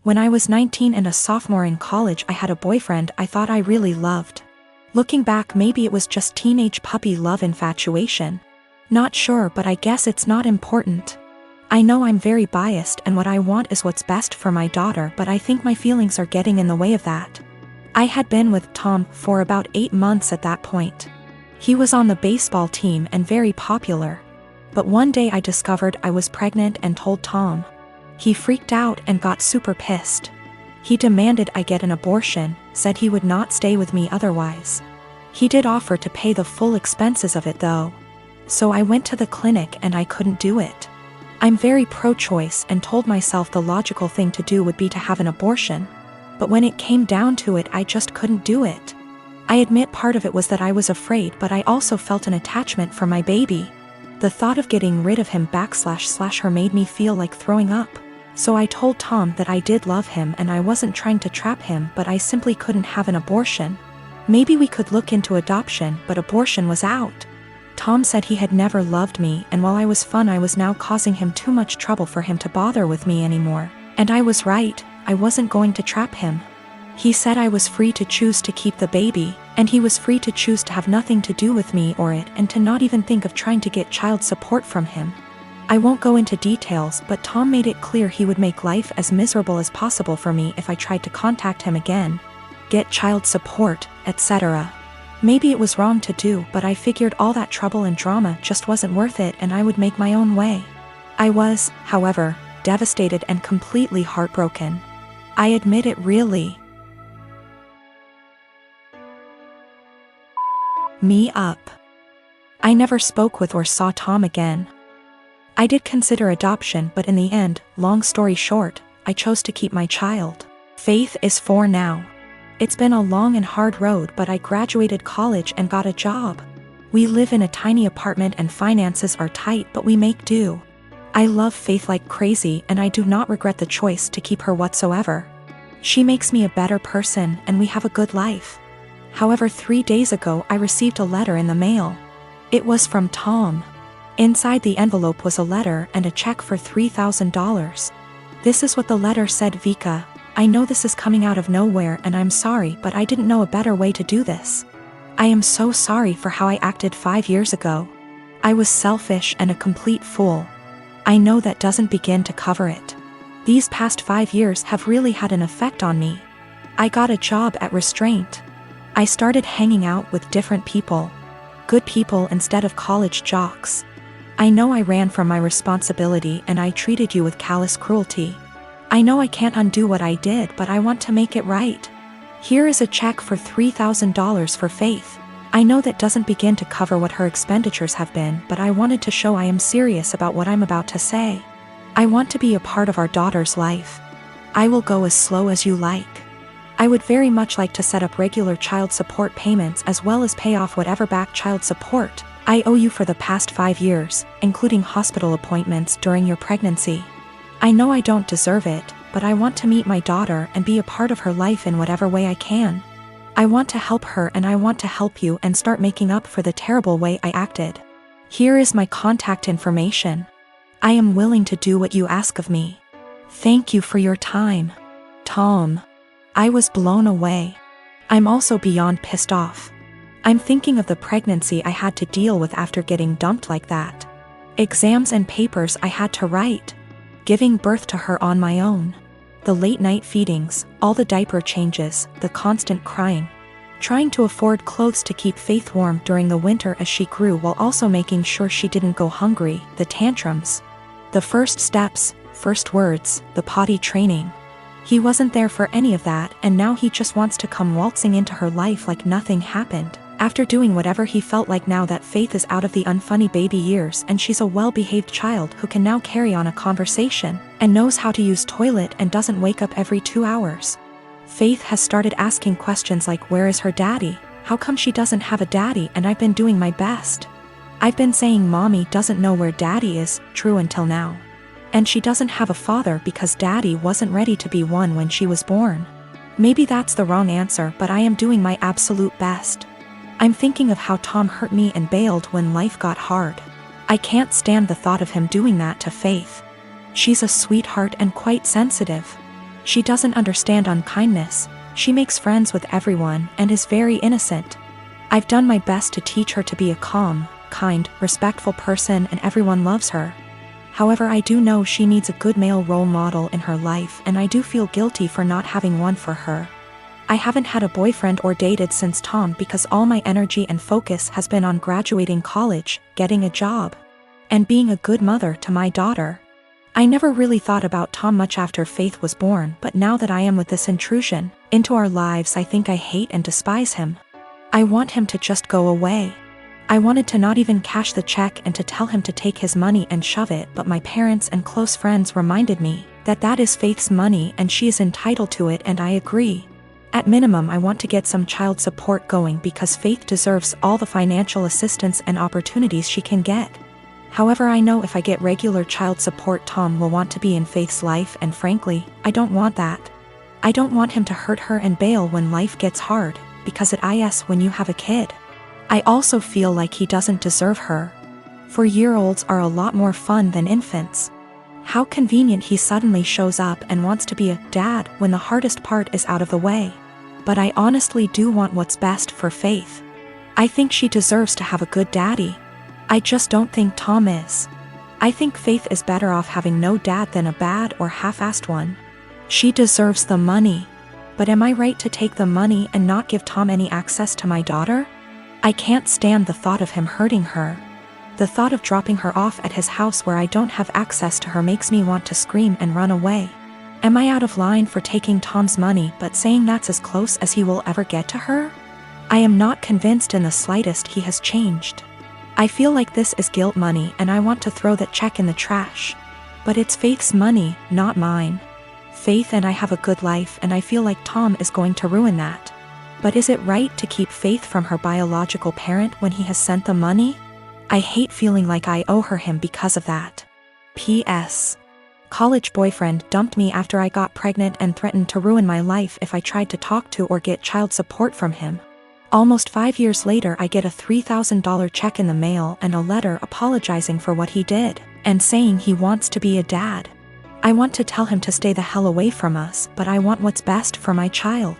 When I was 19 and a sophomore in college, I had a boyfriend I thought I really loved. Looking back, maybe it was just teenage puppy love infatuation. Not sure, but I guess it's not important. I know I'm very biased and what I want is what's best for my daughter, but I think my feelings are getting in the way of that. I had been with Tom for about 8 months at that point. He was on the baseball team and very popular. But one day I discovered I was pregnant and told Tom. He freaked out and got super pissed. He demanded I get an abortion, said he would not stay with me otherwise. He did offer to pay the full expenses of it though. So I went to the clinic and I couldn't do it. I'm very pro-choice and told myself the logical thing to do would be to have an abortion. But when it came down to it, I just couldn't do it. I admit part of it was that I was afraid, but I also felt an attachment for my baby. The thought of getting rid of him / her made me feel like throwing up. So I told Tom that I did love him and I wasn't trying to trap him, but I simply couldn't have an abortion. Maybe we could look into adoption, but abortion was out. Tom said he had never loved me, and while I was fun, I was now causing him too much trouble for him to bother with me anymore. And I was right, I wasn't going to trap him. He said I was free to choose to keep the baby, and he was free to choose to have nothing to do with me or it, and to not even think of trying to get child support from him. I won't go into details, but Tom made it clear he would make life as miserable as possible for me if I tried to contact him again, get child support, etc. Maybe it was wrong to do, but I figured all that trouble and drama just wasn't worth it and I would make my own way. I was, however, devastated and completely heartbroken. I admit it really me up. I never spoke with or saw Tom again. I did consider adoption, but in the end, long story short, I chose to keep my child. Faith is 4 now. It's been a long and hard road, but I graduated college and got a job. We live in a tiny apartment and finances are tight, but we make do. I love Faith like crazy and I do not regret the choice to keep her whatsoever. She makes me a better person and we have a good life. However, 3 days ago I received a letter in the mail. It was from Tom. Inside the envelope was a letter and a check for $3,000. This is what the letter said: Vika, I know this is coming out of nowhere and I'm sorry, but I didn't know a better way to do this. I am so sorry for how I acted 5 years ago. I was selfish and a complete fool. I know that doesn't begin to cover it. These past 5 years have really had an effect on me. I got a job at Restraint. I started hanging out with different people. Good people instead of college jocks. I know I ran from my responsibility and I treated you with callous cruelty. I know I can't undo what I did, but I want to make it right. Here is a check for $3,000 for Faith. I know that doesn't begin to cover what her expenditures have been, but I wanted to show I am serious about what I'm about to say. I want to be a part of our daughter's life. I will go as slow as you like. I would very much like to set up regular child support payments as well as pay off whatever back child support I owe you for the past 5 years, including hospital appointments during your pregnancy. I know I don't deserve it, but I want to meet my daughter and be a part of her life in whatever way I can. I want to help her and I want to help you and start making up for the terrible way I acted. Here is my contact information. I am willing to do what you ask of me. Thank you for your time. Tom. I was blown away. I'm also beyond pissed off. I'm thinking of the pregnancy I had to deal with after getting dumped like that. Exams and papers I had to write. Giving birth to her on my own. The late night feedings, all the diaper changes, the constant crying. Trying to afford clothes to keep Faith warm during the winter as she grew while also making sure she didn't go hungry, the tantrums. The first steps, first words, the potty training. He wasn't there for any of that, and now he just wants to come waltzing into her life like nothing happened. After doing whatever he felt like now that Faith is out of the unfunny baby years and she's a well-behaved child who can now carry on a conversation, and knows how to use toilet and doesn't wake up every 2 hours. Faith has started asking questions like, where is her daddy? How come she doesn't have a daddy? And I've been doing my best. I've been saying mommy doesn't know where daddy is, true until now. And she doesn't have a father because daddy wasn't ready to be one when she was born. Maybe that's the wrong answer, but I am doing my absolute best. I'm thinking of how Tom hurt me and bailed when life got hard. I can't stand the thought of him doing that to Faith. She's a sweetheart and quite sensitive. She doesn't understand unkindness. She makes friends with everyone and is very innocent. I've done my best to teach her to be a calm, kind, respectful person, and everyone loves her. However, I do know she needs a good male role model in her life, and I do feel guilty for not having one for her. I haven't had a boyfriend or dated since Tom because all my energy and focus has been on graduating college, getting a job, and being a good mother to my daughter. I never really thought about Tom much after Faith was born, but now that I am with this intrusion into our lives, I think I hate and despise him. I want him to just go away. I wanted to not even cash the check and to tell him to take his money and shove it, but my parents and close friends reminded me that that is Faith's money and she is entitled to it, and I agree. At minimum, I want to get some child support going because Faith deserves all the financial assistance and opportunities she can get. However, I know if I get regular child support, Tom will want to be in Faith's life, and frankly, I don't want that. I don't want him to hurt her and bail when life gets hard, because it is when you have a kid. I also feel like he doesn't deserve her. 4-year-olds are a lot more fun than infants. How convenient he suddenly shows up and wants to be a dad when the hardest part is out of the way. But I honestly do want what's best for Faith. I think she deserves to have a good daddy. I just don't think Tom is. I think Faith is better off having no dad than a bad or half-assed one. She deserves the money. But am I right to take the money and not give Tom any access to my daughter? I can't stand the thought of him hurting her. The thought of dropping her off at his house where I don't have access to her makes me want to scream and run away. Am I out of line for taking Tom's money but saying that's as close as he will ever get to her? I am not convinced in the slightest he has changed. I feel like this is guilt money and I want to throw that check in the trash. But it's Faith's money, not mine. Faith and I have a good life, and I feel like Tom is going to ruin that. But is it right to keep Faith from her biological parent when he has sent the money? I hate feeling like I owe her him because of that. P.S. College boyfriend dumped me after I got pregnant and threatened to ruin my life if I tried to talk to or get child support from him. Almost 5 years later, I get a $3,000 check in the mail and a letter apologizing for what he did, and saying he wants to be a dad. I want to tell him to stay the hell away from us, but I want what's best for my child.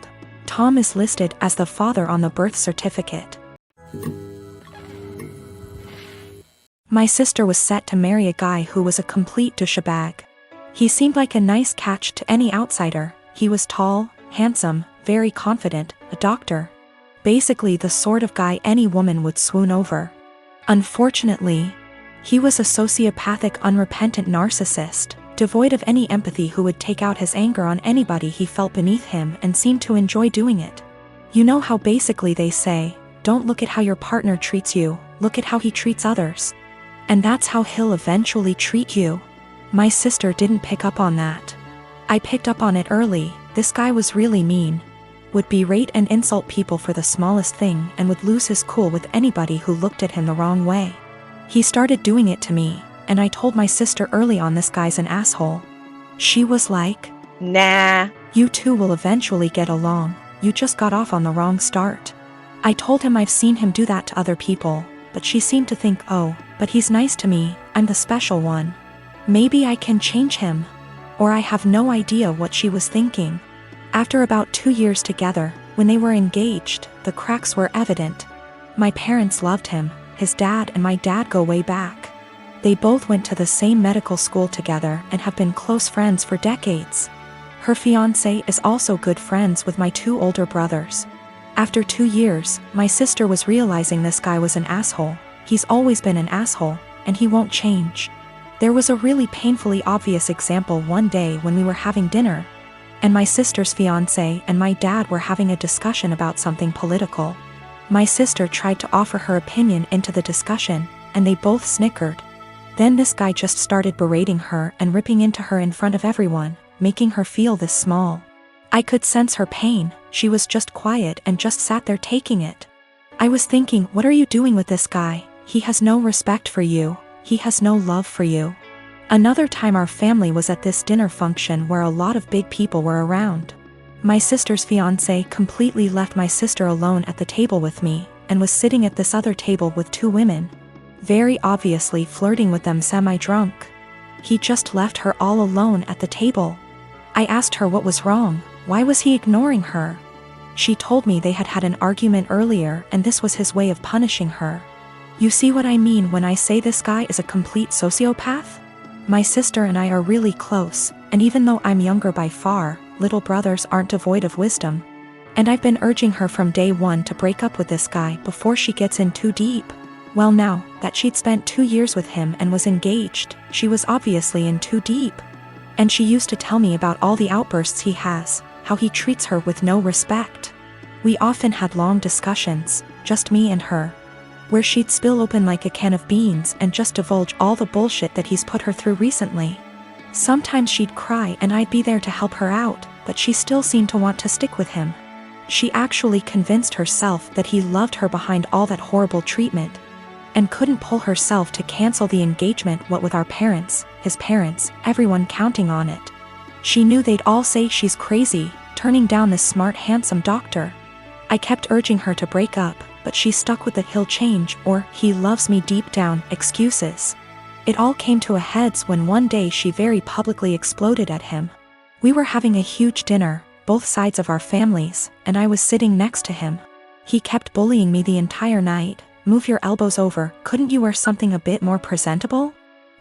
Tom is listed as the father on the birth certificate. My sister was set to marry a guy who was a complete douchebag. He seemed like a nice catch to any outsider. He was tall, handsome, very confident, a doctor. Basically the sort of guy any woman would swoon over. Unfortunately, he was a sociopathic, unrepentant narcissist, devoid of any empathy, who would take out his anger on anybody he felt beneath him and seemed to enjoy doing it. You know how basically they say, don't look at how your partner treats you, look at how he treats others. And that's how he'll eventually treat you. My sister didn't pick up on that. I picked up on it early. This guy was really mean. Would berate and insult people for the smallest thing and would lose his cool with anybody who looked at him the wrong way. He started doing it to me, and I told my sister early on, this guy's an asshole. She was like, nah, you two will eventually get along, you just got off on the wrong start. I told him I've seen him do that to other people, but she seemed to think, oh, but he's nice to me, I'm the special one. Maybe I can change him. Or I have no idea what she was thinking. After about 2 years together, when they were engaged, the cracks were evident. My parents loved him. His dad and my dad go way back. They both went to the same medical school together and have been close friends for decades. Her fiancé is also good friends with my 2 older brothers. After 2 years, my sister was realizing this guy was an asshole. He's always been an asshole, and he won't change. There was a really painfully obvious example one day when we were having dinner, and my sister's fiancé and my dad were having a discussion about something political. My sister tried to offer her opinion into the discussion, and they both snickered. Then this guy just started berating her and ripping into her in front of everyone, making her feel this small. I could sense her pain. She was just quiet and just sat there taking it. I was thinking, what are you doing with this guy? He has no respect for you. He has no love for you. Another time our family was at this dinner function where a lot of big people were around. My sister's fiancé completely left my sister alone at the table with me, and was sitting at this other table with 2 women, very obviously flirting with them semi-drunk. He just left her all alone at the table. I asked her what was wrong, why was he ignoring her? She told me they had had an argument earlier and this was his way of punishing her. You see what I mean when I say this guy is a complete sociopath? My sister and I are really close, and even though I'm younger by far, little brothers aren't devoid of wisdom. And I've been urging her from day one to break up with this guy before she gets in too deep. Well, now that she'd spent 2 years with him and was engaged, she was obviously in too deep. And she used to tell me about all the outbursts he has, how he treats her with no respect. We often had long discussions, just me and her, where she'd spill open like a can of beans and just divulge all the bullshit that he's put her through recently. Sometimes she'd cry and I'd be there to help her out, but she still seemed to want to stick with him. She actually convinced herself that he loved her behind all that horrible treatment, and couldn't pull herself to cancel the engagement, what with our parents, his parents, everyone counting on it. She knew they'd all say she's crazy, turning down this smart, handsome doctor. I kept urging her to break up, but she stuck with the "he'll change" or "he loves me deep down" excuses. It all came to a head when one day she very publicly exploded at him. We were having a huge dinner, both sides of our families, and I was sitting next to him. He kept bullying me the entire night. "Move your elbows over, couldn't you wear something a bit more presentable?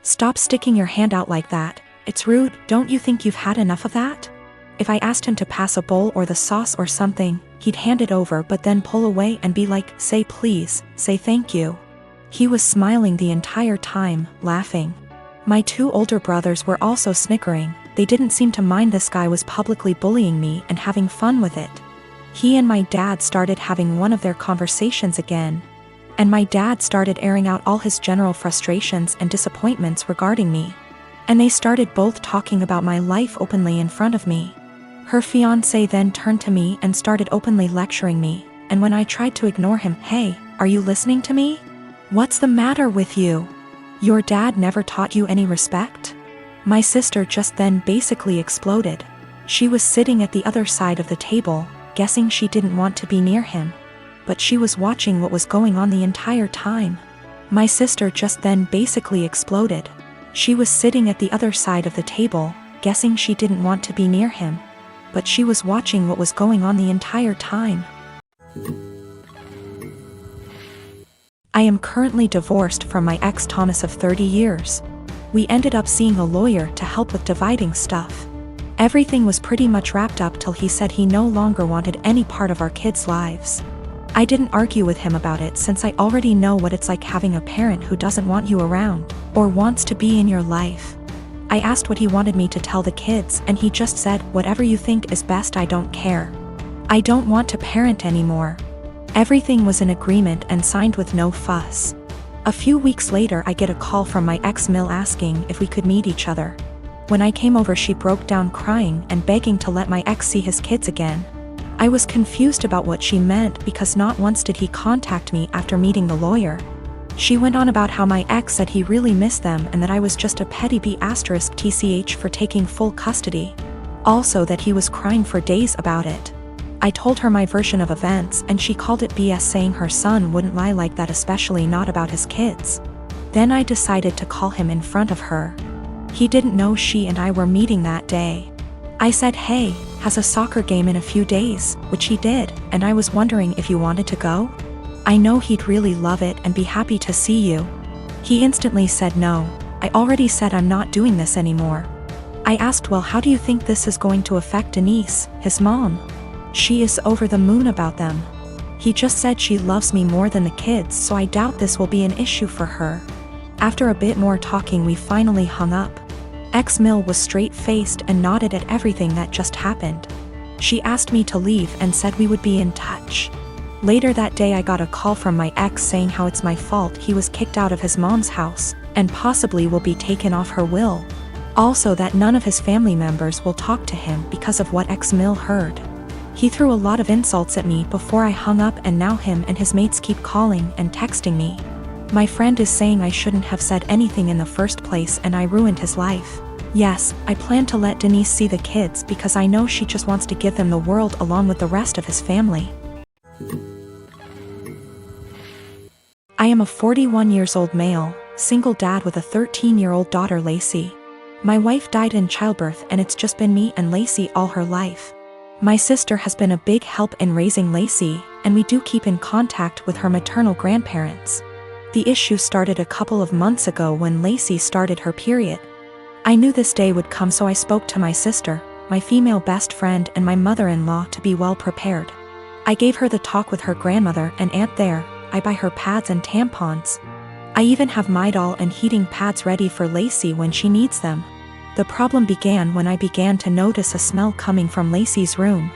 Stop sticking your hand out like that, it's rude, don't you think you've had enough of that?" If I asked him to pass a bowl or the sauce or something, he'd hand it over but then pull away and be like, "Say please, say thank you." He was smiling the entire time, laughing. My 2 older brothers were also snickering. They didn't seem to mind this guy was publicly bullying me and having fun with it. He and my dad started having one of their conversations again, and my dad started airing out all his general frustrations and disappointments regarding me. And they started both talking about my life openly in front of me. Her fiancé then turned to me and started openly lecturing me, and when I tried to ignore him, "Hey, are you listening to me? What's the matter with you? Your dad never taught you any respect?" My sister just then basically exploded. She was sitting at the other side of the table, guessing she didn't want to be near him, but she was watching what was going on the entire time. My sister just then basically exploded. She was sitting at the other side of the table, guessing she didn't want to be near him, but she was watching what was going on the entire time. I am currently divorced from my ex Thomas of 30 years. We ended up seeing a lawyer to help with dividing stuff. Everything was pretty much wrapped up till he said he no longer wanted any part of our kids' lives. I didn't argue with him about it since I already know what it's like having a parent who doesn't want you around, or wants to be in your life. I asked what he wanted me to tell the kids and he just said, "Whatever you think is best, I don't care. I don't want to parent anymore." Everything was in agreement and signed with no fuss. A few weeks later I get a call from my ex-mill asking if we could meet each other. When I came over she broke down crying and begging to let my ex see his kids again. I was confused about what she meant because not once did he contact me after meeting the lawyer. She went on about how my ex said he really missed them and that I was just a petty B*TCH for taking full custody. Also that he was crying for days about it. I told her my version of events and she called it BS, saying her son wouldn't lie like that, especially not about his kids. Then I decided to call him in front of her. He didn't know she and I were meeting that day. I said, "Hey, has a soccer game in a few days," which he did, and I was wondering if you wanted to go? I know he'd really love it and be happy to see you. He instantly said no. I already said I'm not doing this anymore. I asked, "Well, how do you think this is going to affect Denise, his mom? She is over the moon about them." He just said she loves me more than the kids, so I doubt this will be an issue for her. After a bit more talking we finally hung up. Ex-Mill was straight-faced and nodded at everything that just happened. She asked me to leave and said we would be in touch. Later that day I got a call from my ex saying how it's my fault he was kicked out of his mom's house, and possibly will be taken off her will. Also that none of his family members will talk to him because of what ex-Mill heard. He threw a lot of insults at me before I hung up, and now him and his mates keep calling and texting me. My friend is saying I shouldn't have said anything in the first place and I ruined his life. Yes, I plan to let Denise see the kids because I know she just wants to give them the world along with the rest of his family. I am a 41 years old male, single dad with a 13-year-old daughter Lacey. My wife died in childbirth and it's just been me and Lacey all her life. My sister has been a big help in raising Lacey, and we do keep in contact with her maternal grandparents. The issue started a couple of months ago when Lacey started her period. I knew this day would come, so I spoke to my sister, my female best friend, and my mother-in-law to be well prepared. I gave her the talk with her grandmother and aunt there. I buy her pads and tampons. I even have Midol and heating pads ready for Lacey when she needs them. The problem began when I began to notice a smell coming from Lacey's room.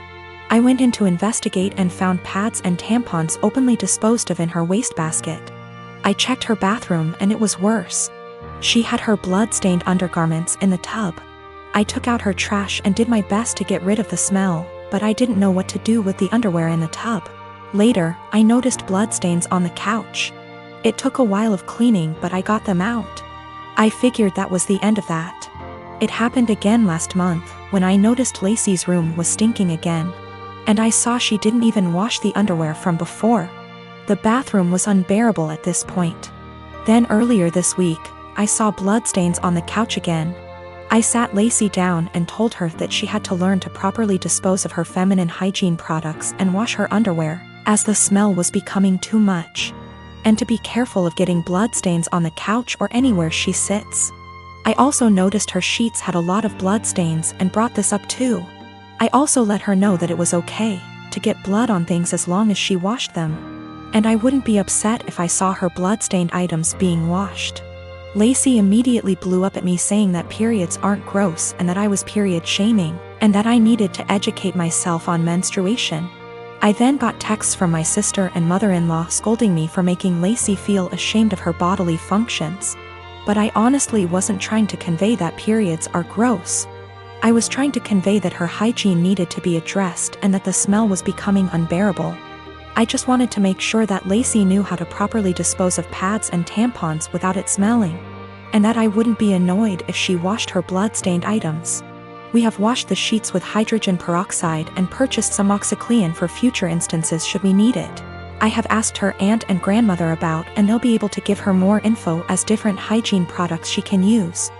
I went in to investigate and found pads and tampons openly disposed of in her wastebasket. I checked her bathroom and it was worse. She had her blood-stained undergarments in the tub. I took out her trash and did my best to get rid of the smell, but I didn't know what to do with the underwear in the tub. Later, I noticed bloodstains on the couch. It took a while of cleaning, but I got them out. I figured that was the end of that. It happened again last month, when I noticed Lacey's room was stinking again. And I saw she didn't even wash the underwear from before. The bathroom was unbearable at this point. Then earlier this week, I saw bloodstains on the couch again. I sat Lacey down and told her that she had to learn to properly dispose of her feminine hygiene products and wash her underwear, as the smell was becoming too much. And to be careful of getting bloodstains on the couch or anywhere she sits. I also noticed her sheets had a lot of bloodstains and brought this up too. I also let her know that it was okay to get blood on things as long as she washed them. And I wouldn't be upset if I saw her blood-stained items being washed. Lacey immediately blew up at me saying that periods aren't gross and that I was period shaming, and that I needed to educate myself on menstruation. I then got texts from my sister and mother-in-law scolding me for making Lacey feel ashamed of her bodily functions. But I honestly wasn't trying to convey that periods are gross. I was trying to convey that her hygiene needed to be addressed and that the smell was becoming unbearable. I just wanted to make sure that Lacey knew how to properly dispose of pads and tampons without it smelling, and that I wouldn't be annoyed if she washed her blood-stained items. We have washed the sheets with hydrogen peroxide and purchased some OxyClean for future instances should we need it. I have asked her aunt and grandmother about, and they'll be able to give her more info as different hygiene products she can use.